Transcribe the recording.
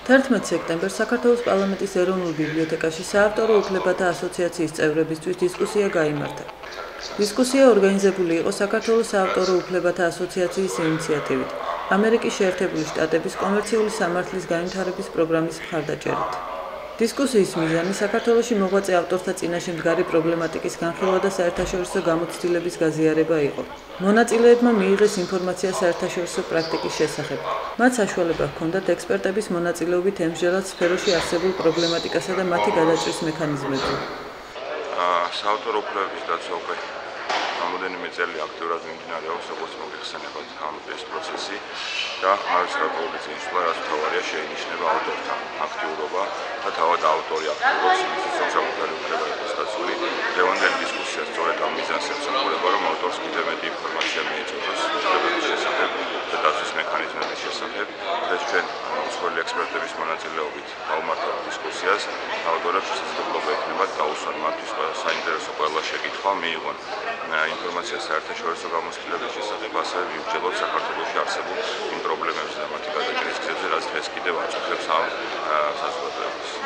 11 სექტემბერს საქართველოს პარლამენტის ეროვნულ ბიბლიოთეკაში საავტორო უფლებათა ასოციაციის წევრებისთვის დისკუსია გაიმართა. დისკუსია ორგანიზებული იყო საქართველოს საავტორო უფლებათა ასოციაციის ინიციატივით, ამერიკის შეერთებული შტატების კომერციული სამართლის განვითარების პროგრამის მხარდაჭერით. დისკუსიის მიზანი საქართველოში მოღვაწე ავტორთა წინაშე მდგარი პრობლემატიკის განხილვა და საერთაშორისო გამოცდილების გაზიარება იყო. მონაწილეებმა მიიღეს ინფორმაცია საერთაშორისო პრაქტიკის შესახებ. მათ საშუალება ჰქონდათ ექსპერტების მონაწილეობით ემსჯელოთ სფეროში არსებულ პრობლემატიკასა და მათი გადაჭრის მექანიზმებზე. საავტორო უფლებების დაცვა უკვე რამოდენიმე წელი აქტიურად მიმდინარეობს, როგორც მოგეხსენებათ ეს პროცესი და არის რატოული წინსვლა, რაც თავარია შეინიშნება ავტორთა აქტიურობა და თავად ავტორი აქტიურობს იმისთვის, რომ საკუთარი უფლება იყოს დაცული. დღევანდელი დისკუსია სწორედ ამ მიზანს ემსახურება, რომ ავტორს კიდევ მეტი ინფორმაცია მიეწოდოს უფლებების შესახებ და დაცვის მექანიზმების შესახებ. ეს ჩვენ მსხვილი ექსპერტების მონაწილეობით გავმართავთ დისკუსიას. ავტორებს შესაძლებლობა ექნებათ დაუსვან მათთვის საინტერესო ყველა შეკითხვა, მიიღონ ინფორმაცია საერთაშორისო გამოცდილების შესახებ, ასევე მივსჯელოთ საქართველოში არსებულ იმ პრობლემებზე და მათი გადაჭრის გზებზე, რაც დღეს კიდევ აწუხებს ამ საზოგადოებას.